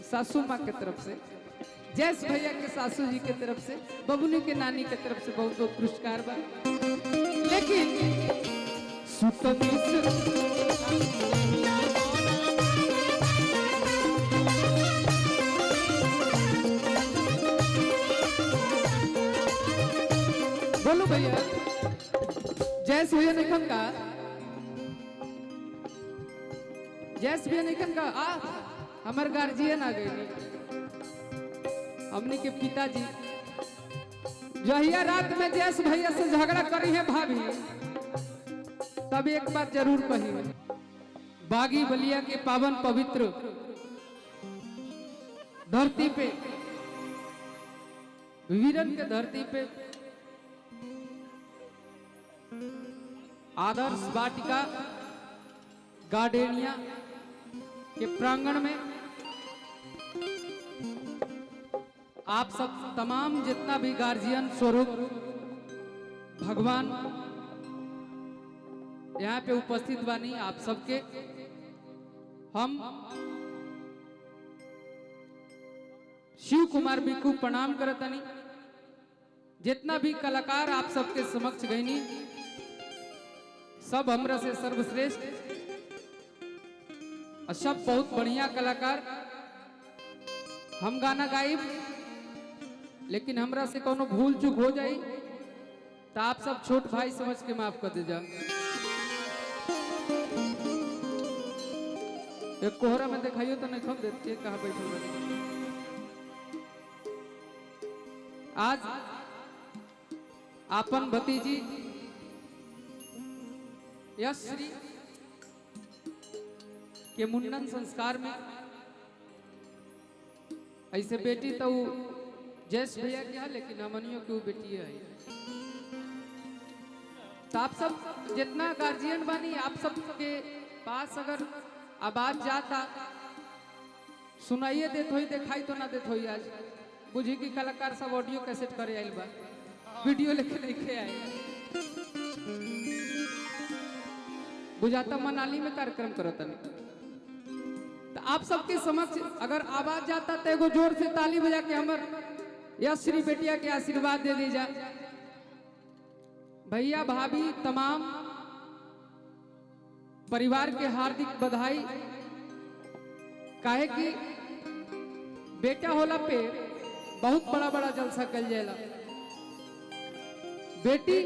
सासू माँ के तरफ से, जैस भैया के सासू जी के तरफ से, बबुनी के नानी के तरफ से बहुत बहुत पुरस्कार बा। लेकिन बोलो भैया, जैस भैया निकन का, जैस भैया निकन का हमार गार्जियन आ गए, हमने के पिताजी जहिया रात में जैस भैया से झगड़ा करी है भाभी, तब एक बात जरूर कही, बागी बलिया के पावन पवित्र धरती पे, वीरन के धरती पे आदर्श वाटिका गार्डेनिया के प्रांगण में आप सब तमाम जितना भी गार्जियन स्वरूप भगवान यहाँ पे उपस्थित बानी, आप सबके हम शिव कुमार बिक्कू प्रणाम करतनी। जितना भी कलाकार आप सबके समक्ष गईनी, सब हमरा से सर्वश्रेष्ठ और सब बहुत बढ़िया कलाकार। हम गाना गाइब, लेकिन हमरा से कोनो भूल चूक हो जाई तो आप सब छोट भाई समझ के माफ कर दे जा। एक कोहरा में दिखाइयो तो नहीं खोल देते कहाँ बैठे बने। आज आपन भतीजी यश्री के मुंडन संस्कार में, ऐसे बेटी तो जैस भैया क्या, लेकिन हमनियों की वो बेटी है। तो आप सब जितना गार्जियन बानी, आप सब के पास अगर आवाज जाता सुनाइए देत होई, दिखाई तो ना देत होई। आज बुझी की कलाकार सब ऑडियो कैसेट करे आइल बा, वीडियो लेके नहीं खे आए। बुझाता मनाली में कार्यक्रम करता नहीं। तो आप सबके समक्ष अगर आवाज जाता तो एगो जोर से ताली बजा के हमर यश्री बेटिया के आशीर्वाद दे दीजा। भैया भाभी तमाम परिवार के हार्दिक बधाई। काहे कि बेटा होला पे बहुत बड़ा बड़ा जलसा कल जाएला। बेटी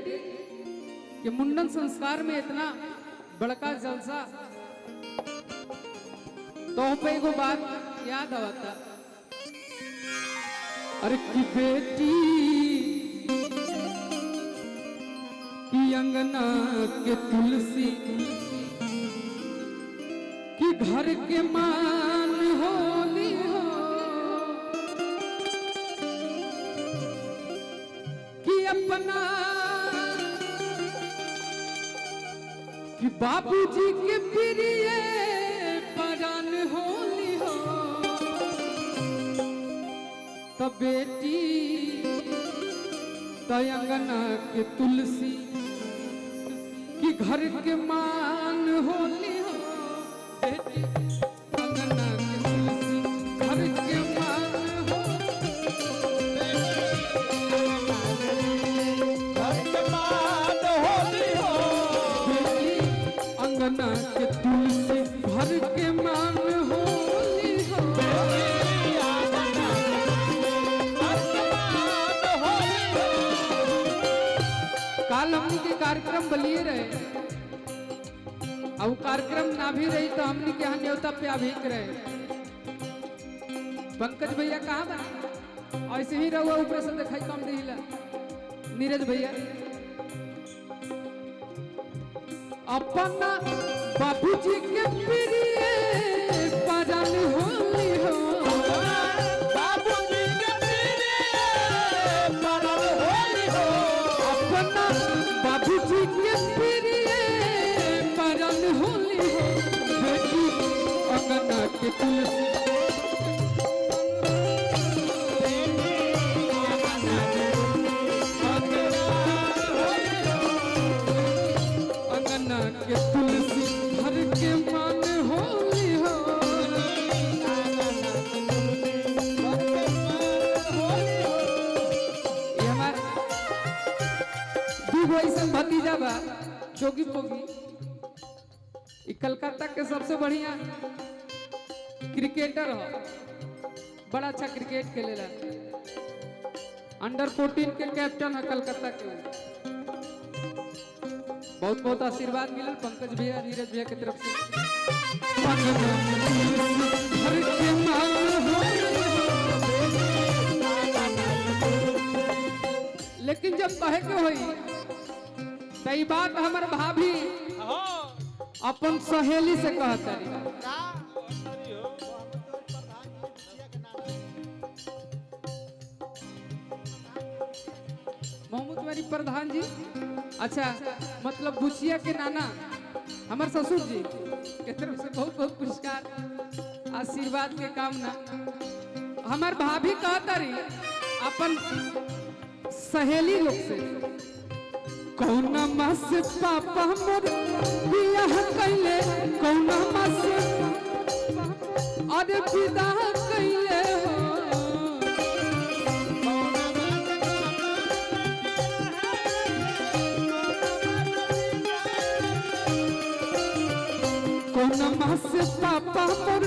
के मुंडन संस्कार में इतना बड़का जलसा, तो पे एगो बात याद आता, अरे की बेटी की अंगना के तुलसी की घर के मान होली हो, कि अपना कि बाबूजी के प्रिय परान होली हो। तो बेटी तयंगना के तुलसी कि घर के मान होली हो। बेटी अंगना के तुलसी घर के मान हो, घर के मान होली हो। बेटी अंगना के तुलसी घर के मान होली हो। काल हमनी के कार्यक्रम बलिए रहे, और कार्यक्रम ना भी रही तो हमनी के यहाँ न्योता पे अभिक रहे। पंकज भैया कहाँ बना, ऐसे ही रहुआ ऊपर से दिखाई कम दिला। नीरज भैया अपना बाबूजी के प्रिय परान होली हो। बाबूजी के प्रिय परान होली हो। अपना बाबूजी के प्रिय परान होली हो। बेटी अंगना के तुलसी के तुलसी घर के मान होली हो। एगो ऐसा भतीजा बा जोगी पोगी, कलकत्ता के सबसे बढ़िया क्रिकेटर हो, बड़ा अच्छा क्रिकेट खेलेला, अंडर-14 के कैप्टन है कलकत्ता के। बहुत बहुत आशीर्वाद मिलल पंकज भैया नीरज भैया की तरफ से। लेकिन जब कहे के होई तई बात हमर भाभी अपन सहेली से कहता मोहम्मद वाली प्रधान जी, अच्छा मतलब बुचिया के नाना हमार ससुर जी के तरफ से बहुत बहुत पुरस्कार आशीर्वाद के कामना। हमार भाभी कहता रही अपन सहेली लोग से, कौना माँ से पापा मोर बियाह कैले, कौना माँ से अरे विदा कैले हो, कौना माँ से पापा मोर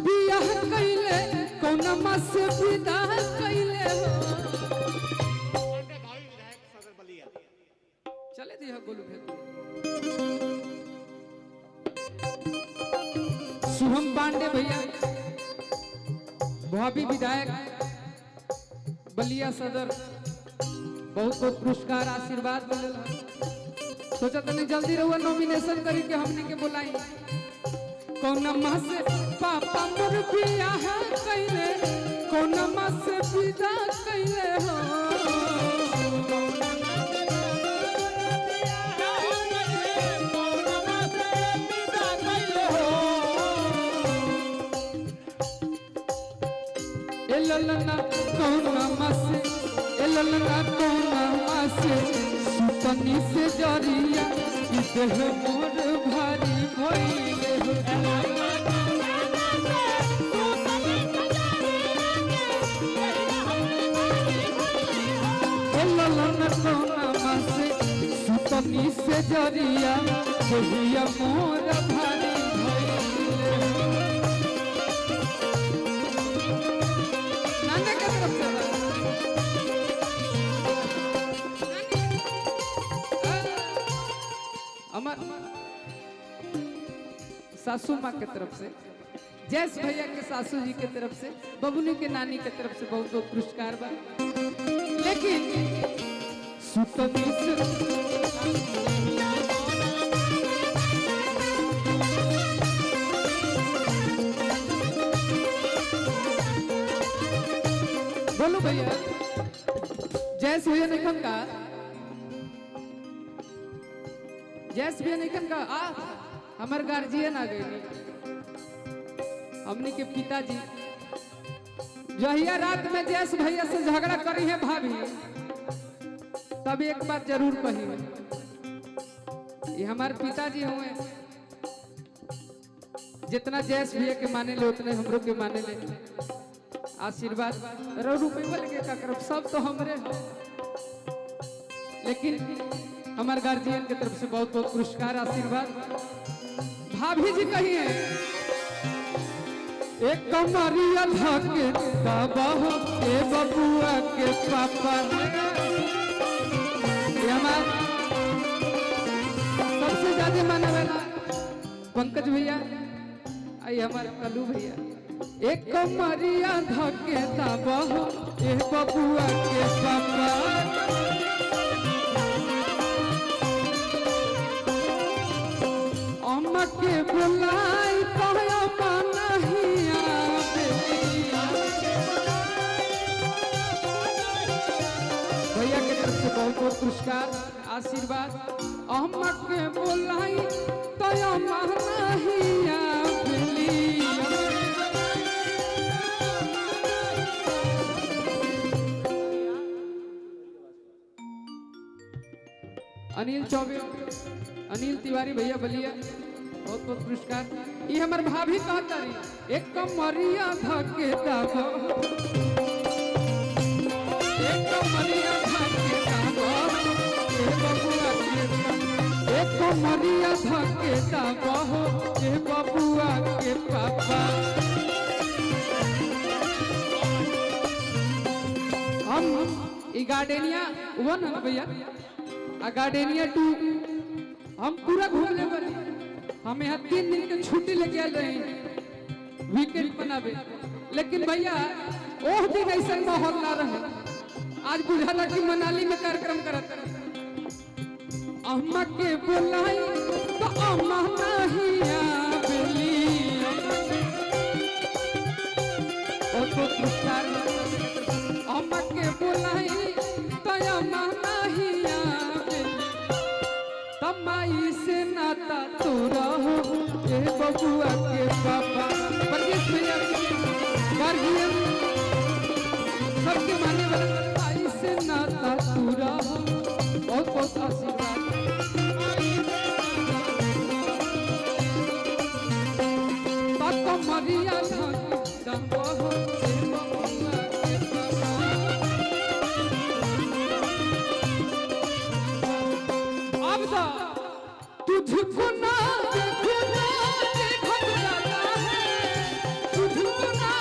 बियाह कैले, कौना माँ से विदा कैले हो। चले दिया गोलू भैया। शुभम पांडे भैया भाभी विधायक बलिया सदर, बहुत बहुत पुरस्कार आशीर्वाद मिलल। सोचा तनी जल्दी रहुआ नॉमिनेशन करी के हमने के बुलाई। कौना माँ से पापा मोर बियाह कैले, कौना माँ से विदा कैले हो, ललना कौना माँ से, ललना कौना माँ से सुतनी से जरिया देह मोर भारी भइले हो, ललना कौना माँ से सुतनी से जरिया देहिया मोर भारी भइले हो। हमार सासू माँ के तरफ से, जैस भैया के सासू जी के तरफ से, बबुनी के नानी के तरफ से बहुत बहुत पुरस्कार बा। लेकिन सुतनी से बोलो भैया, जैस भैया निकल का, जैस भैया निकल का हमार गार्जियन आ गए, हमने के पिताजी जहिया रात में जैस भैया से झगड़ा करी है भाभी, तब एक बात जरूर कही, ये हमारे पिताजी हुए, जितना जैस भैया के माने ले उतने हमरो के माने ले। आशीर्वाद रुपये लगे का करब सब तो हमरे हो, लेकिन हमारे गार्जियन की तरफ से बहुत बहुत पुरस्कार आशीर्वाद। भाभी जी कहिए एक कमरिया धके बाबा हो ए बबुआ के पापा, ये हमारे सबसे ज्यादा माने वाला पंकज भैया, आई हमारे कल्लू भैया, एक कमरिया धके बाबा हो ए बबुआ के पापा, अम्मा के बुलाई कहया मनहिया भैया के तरफ से बहुत बहुत पुरस्कार आशीर्वाद। अम्मा के बुलाई कहया मनहिया अनिल चौबे, अनिल तिवारी भैया बलिया, बहुत बहुत पुरस्कार। ये हमारे भाभी कहता रही एक कमरिया धके दाबो, एक कमरिया धके दाबो ए बबुआ कमरिया धके दबहो ए बबुआ के पापा। हम ई गार्डनिया 1 है भैया, आ गार्डनिया 2 हम पूरा घूम ले बने। हम यहाँ 3 दिन के छुट्टी लेके आए रहे वीकेंड बनावे, लेकिन भैया ओह दिन ऐसा माहौल ना रहे। आज बुझाला कि मनाली में कार्यक्रम करत अम्मा के बुलाई तो अम्मा नहीं आवेली। ओ तो पुकार अम्मा के बुलाई तो अम्मा नहीं आवेली। तमाई से नाता तो रहो ए बबुआ के पापा। परदेश भैया गार्जियन सबके माने वाला तमाई से नाता तो रहो। बहुत बहुत आशीर्वाद। कमरिया दबहो ए बबुआ के पापा। अब तुझको ना देखो ना देखो जाता है, तुझको ना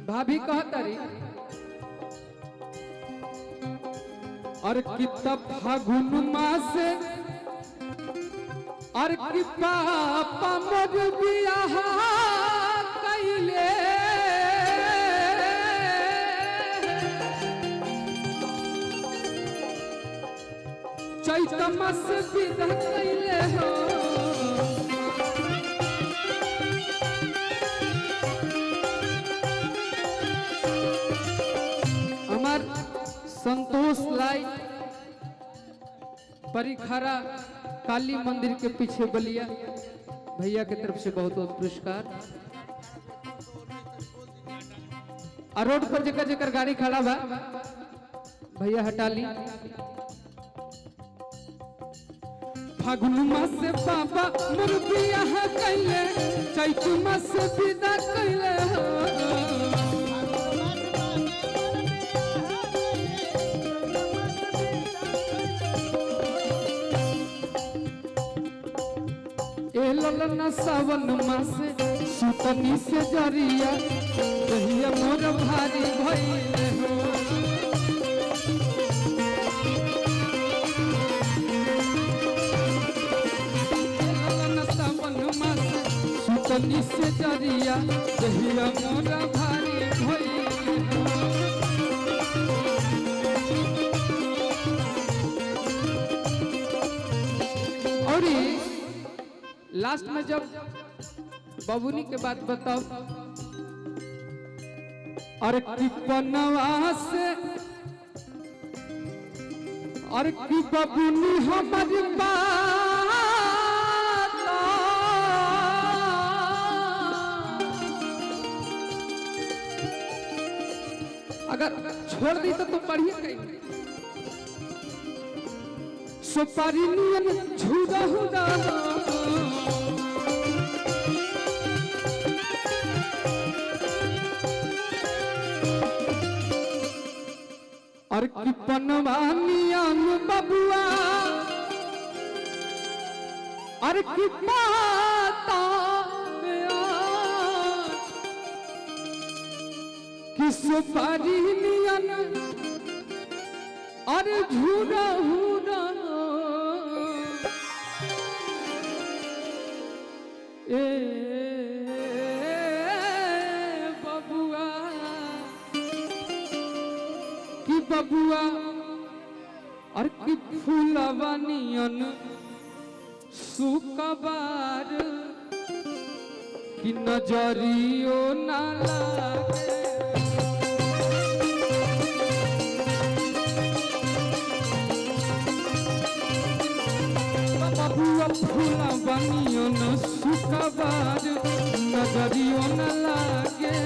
भाभी कहतरी और कितना फागुन मास और कि पापा मोर बियाह कइले। चैत मास विदा कइले हो। संतोष लाई परिखरा काली मंदिर के पीछे बलिया भैया की तरफ से बहुत बहुत पुरस्कार। और रोड पर जगह जगह गाड़ी खड़ा बा भैया हटा ली। फागुन मास से बाबा मोर बियाह कइले, चैत मास से विदा कइले हो। ललना सावन मास सुतनी से जरिया कहिया मोर भारी भइले हो। ललना सावन मास सुतनी से जरिया कहिया मोर भारी भइले हो। और लास्ट में जब बबुनी के बात बताओ और किपनवा से और की बबुनी हमारी बात अगर छोड़ दी तो तुम पढ़िए कहीं सुपारी नियन झूदा हुदा और की पनवानियन बबुआ और की पाता कि सुपारी नियन और झूरा हुरा ए बबुआ की बबुआ और की फूलवानियन सुकबार कि नजरियो ना लागे बबुआ फूला बनियो न सुखबार नजरियो न लागे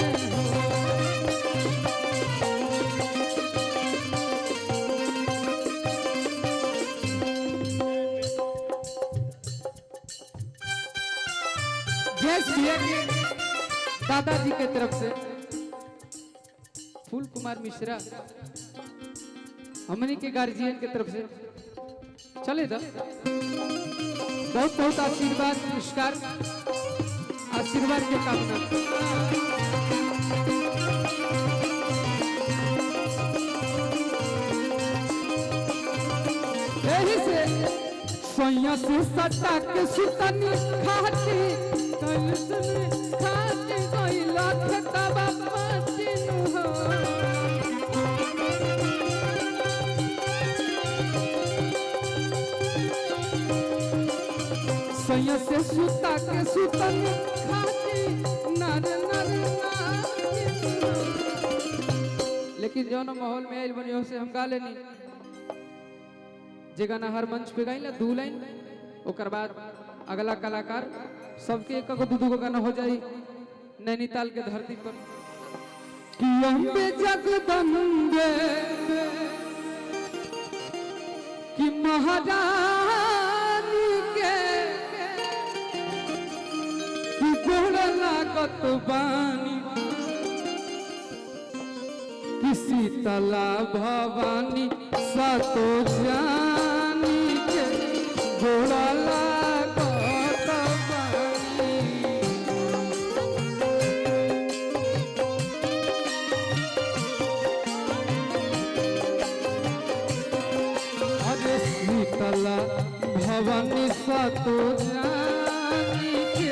गैस भैया के दादाजी के तरफ से फूल कुमार मिश्रा हमनी के गार्जियन के तरफ से चले था बहुत बहुत आशीर्वाद पुरस्कार आशीर्वाद के कामना यही से सैया से सटा के सुतनी खाती खाती कोई लाख तबा पाचिन हो सैया से सुता के सुतन खाती नर नर लेकिन जो ना माहौल में आइल बनियो से हम गा लेनी जे गाना हर मंच पे गाइला 2 लाइन ओकर बाद अगला कलाकार सबके एक को 2 गाना हो जाई नैनीताल के धरती पर कि अम्बे जगदम्बे कि महारानी के कि गोड़ लागत बानी कि शीतला भवानी सातो जानी के गोड़ लागत बानी अरे शीतला भवानी सातो जानी के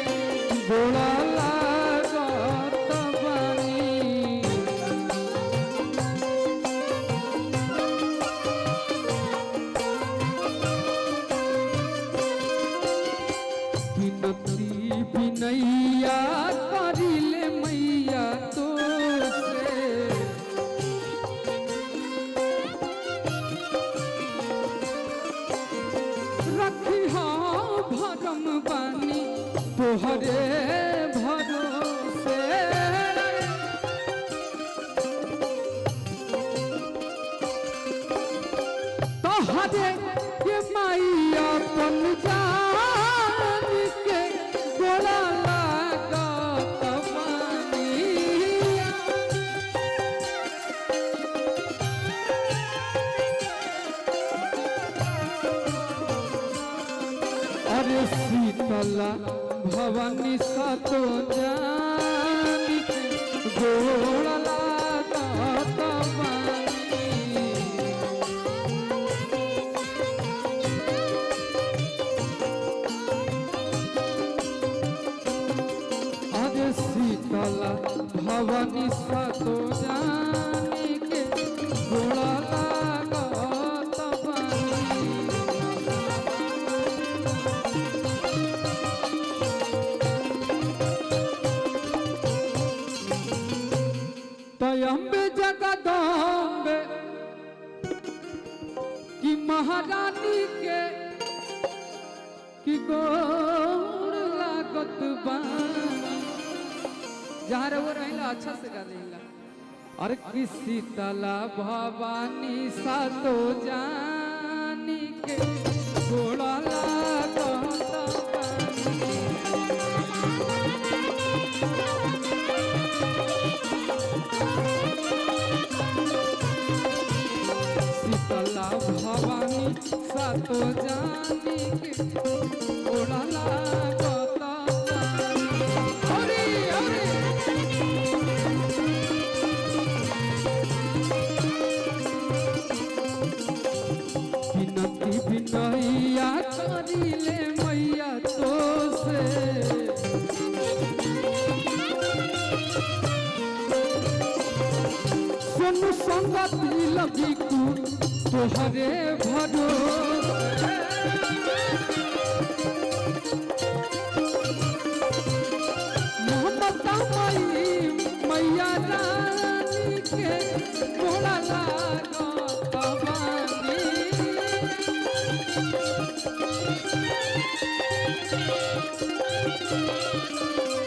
गोड़ लागत बानी बिनती बिनैया करिले मैया तो से रखी भरम बानी तोहरे भरोसे तोहरे के मैया पन जान के गोला लागत बानी अरे शीतला भवानी सातो जानी के गोड़ लागत बानी अरे शीतला भवानी सातो जानी के गोड़ लागत बानी अम्बे जगदम्बे की महारानी के की गोड़ लागत बानी जहाँ वो रहेला अच्छा से गा देला और की शीतला भवानी सातो जानी के गोड़ लागत बानी शीतला भवानी सातो जानी के गोड़ लागत बानी हरि हरि बिनती बिनैया करिले मैया तो से सोनू संगति लगी तोहरे भरोसे के घोड़ा लागो तबानी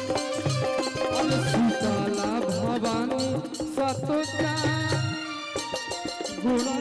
अरे शीतला भवानी सतो जानी घोड़ा